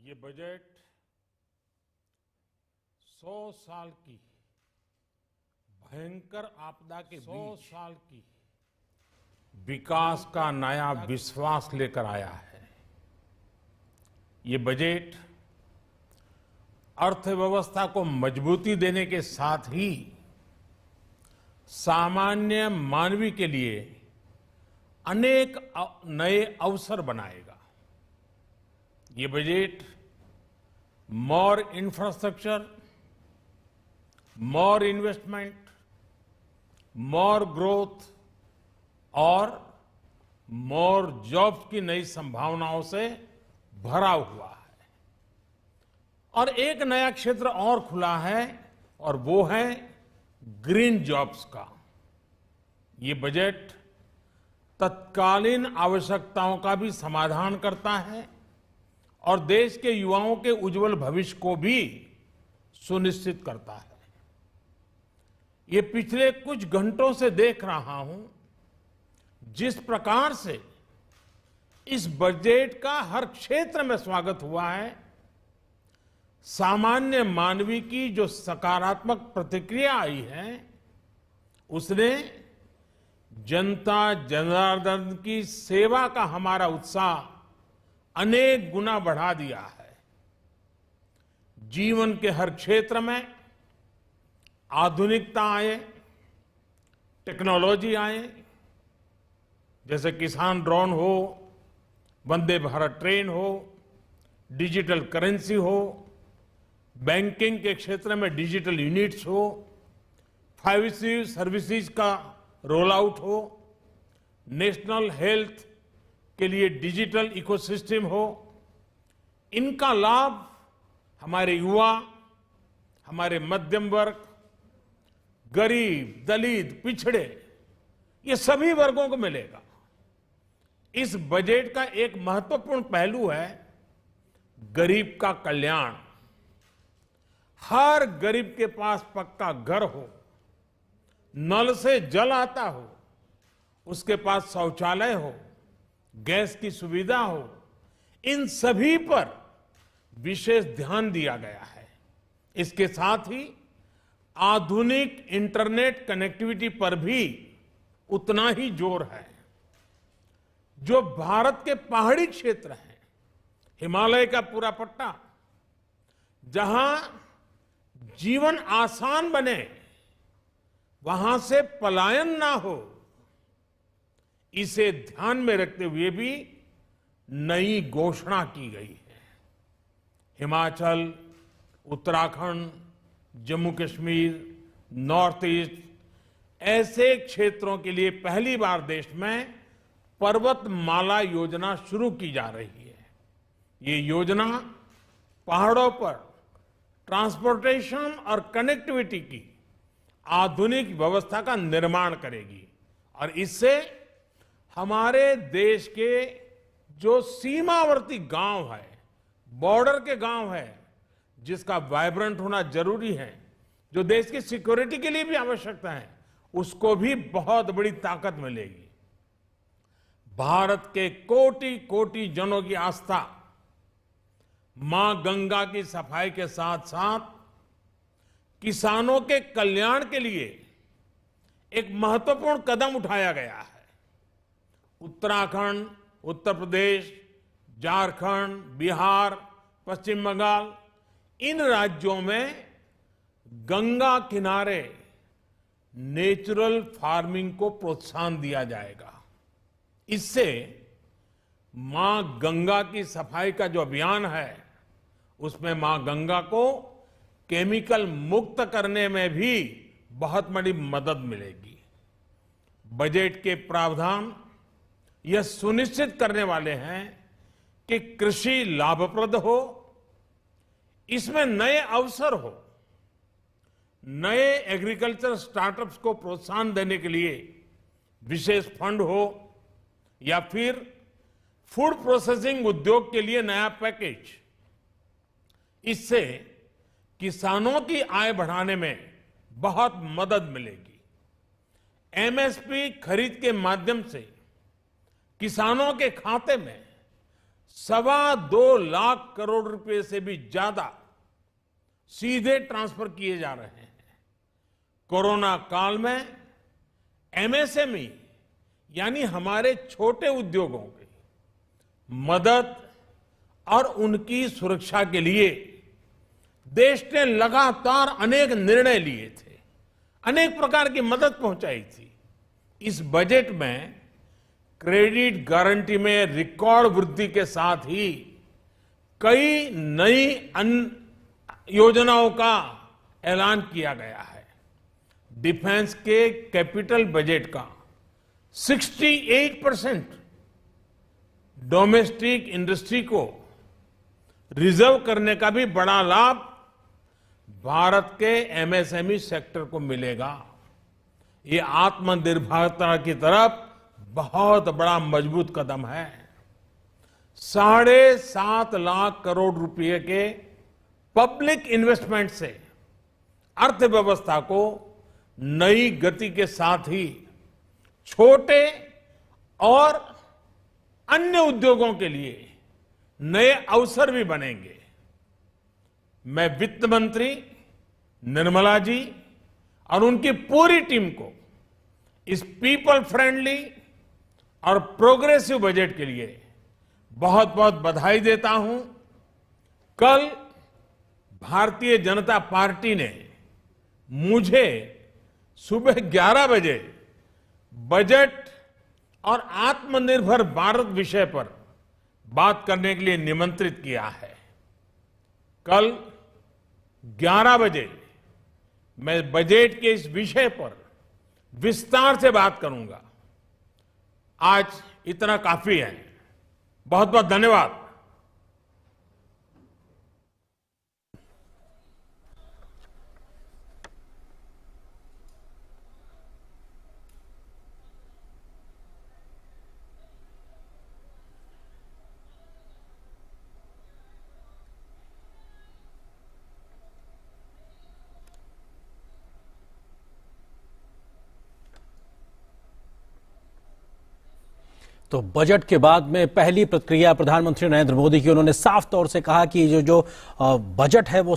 ये बजट 100 साल की भयंकर आपदा के 100 साल की विकास का नया विश्वास लेकर आया है। ये बजट अर्थव्यवस्था को मजबूती देने के साथ ही सामान्य मानवी के लिए अनेक नए अवसर बनाएगा। ये बजट मोर इंफ्रास्ट्रक्चर, मोर इन्वेस्टमेंट, मोर ग्रोथ और मोर जॉब्स की नई संभावनाओं से भरा हुआ है। और एक नया क्षेत्र और खुला है और वो है ग्रीन जॉब्स का। ये बजट तत्कालीन आवश्यकताओं का भी समाधान करता है और देश के युवाओं के उज्जवल भविष्य को भी सुनिश्चित करता है। ये पिछले कुछ घंटों से देख रहा हूं जिस प्रकार से इस बजट का हर क्षेत्र में स्वागत हुआ है। सामान्य मानवी की जो सकारात्मक प्रतिक्रिया आई है उसने जनता जनार्दन की सेवा का हमारा उत्साह अनेक गुना बढ़ा दिया है। जीवन के हर क्षेत्र में आधुनिकता आए, टेक्नोलॉजी आए, जैसे किसान ड्रोन हो, वंदे भारत ट्रेन हो, डिजिटल करेंसी हो, बैंकिंग के क्षेत्र में डिजिटल यूनिट्स हो, 5G सर्विसेज का रोल आउट हो, नेशनल हेल्थ के लिए डिजिटल इकोसिस्टम हो। इनका लाभ हमारे युवा, हमारे मध्यम वर्ग, गरीब, दलित, पिछड़े, ये सभी वर्गों को मिलेगा। इस बजट का एक महत्वपूर्ण पहलू है गरीब का कल्याण। हर गरीब के पास पक्का घर हो, नल से जल आता हो, उसके पास शौचालय हो, गैस की सुविधा हो, इन सभी पर विशेष ध्यान दिया गया है। इसके साथ ही आधुनिक इंटरनेट कनेक्टिविटी पर भी उतना ही जोर है। जो भारत के पहाड़ी क्षेत्र हैं, हिमालय का पूरा पट्टा, जहां जीवन आसान बने, वहां से पलायन ना हो, इसे ध्यान में रखते हुए भी नई घोषणा की गई है। हिमाचल, उत्तराखंड, जम्मू कश्मीर, नॉर्थ ईस्ट ऐसे क्षेत्रों के लिए पहली बार देश में पर्वतमाला योजना शुरू की जा रही है। ये योजना पहाड़ों पर ट्रांसपोर्टेशन और कनेक्टिविटी की आधुनिक व्यवस्था का निर्माण करेगी और इससे हमारे देश के जो सीमावर्ती गांव है, बॉर्डर के गांव है, जिसका वाइब्रेंट होना जरूरी है, जो देश की सिक्योरिटी के लिए भी आवश्यकता है, उसको भी बहुत बड़ी ताकत मिलेगी। भारत के कोटि कोटि जनों की आस्था मां गंगा की सफाई के साथ साथ किसानों के कल्याण के लिए एक महत्वपूर्ण कदम उठाया गया है। उत्तराखंड, उत्तर प्रदेश, झारखंड, बिहार, पश्चिम बंगाल, इन राज्यों में गंगा किनारे नेचुरल फार्मिंग को प्रोत्साहन दिया जाएगा। इससे मां गंगा की सफाई का जो अभियान है, उसमें मां गंगा को केमिकल मुक्त करने में भी बहुत बड़ी मदद मिलेगी। बजट के प्रावधान यह सुनिश्चित करने वाले हैं कि कृषि लाभप्रद हो, इसमें नए अवसर हो, नए एग्रीकल्चर स्टार्टअप्स को प्रोत्साहन देने के लिए विशेष फंड हो या फिर फूड प्रोसेसिंग उद्योग के लिए नया पैकेज। इससे किसानों की आय बढ़ाने में बहुत मदद मिलेगी। एमएसपी खरीद के माध्यम से किसानों के खाते में 2.25 लाख करोड़ रुपए से भी ज्यादा सीधे ट्रांसफर किए जा रहे हैं। कोरोना काल में एमएसएमई यानी हमारे छोटे उद्योगों की मदद और उनकी सुरक्षा के लिए देश ने लगातार अनेक निर्णय लिए थे, अनेक प्रकार की मदद पहुंचाई थी। इस बजट में क्रेडिट गारंटी में रिकॉर्ड वृद्धि के साथ ही कई नई योजनाओं का ऐलान किया गया है। डिफेंस के कैपिटल बजट का 68% डोमेस्टिक इंडस्ट्री को रिजर्व करने का भी बड़ा लाभ भारत के एमएसएमई सेक्टर को मिलेगा। ये आत्मनिर्भरता की तरफ बहुत बड़ा मजबूत कदम है। 7.5 लाख करोड़ रुपए के पब्लिक इन्वेस्टमेंट से अर्थव्यवस्था को नई गति के साथ ही छोटे और अन्य उद्योगों के लिए नए अवसर भी बनेंगे। मैं वित्त मंत्री निर्मला जी और उनकी पूरी टीम को इस पीपल फ्रेंडली और प्रोग्रेसिव बजट के लिए बहुत बहुत बधाई देता हूं। कल भारतीय जनता पार्टी ने मुझे सुबह 11 बजे बजट और आत्मनिर्भर भारत विषय पर बात करने के लिए निमंत्रित किया है। कल 11 बजे मैं बजट के इस विषय पर विस्तार से बात करूंगा। आज इतना काफी है। बहुत बहुत धन्यवाद। तो बजट के बाद में पहली प्रतिक्रिया प्रधानमंत्री नरेंद्र मोदी की, उन्होंने साफ तौर से कहा कि जो बजट है वो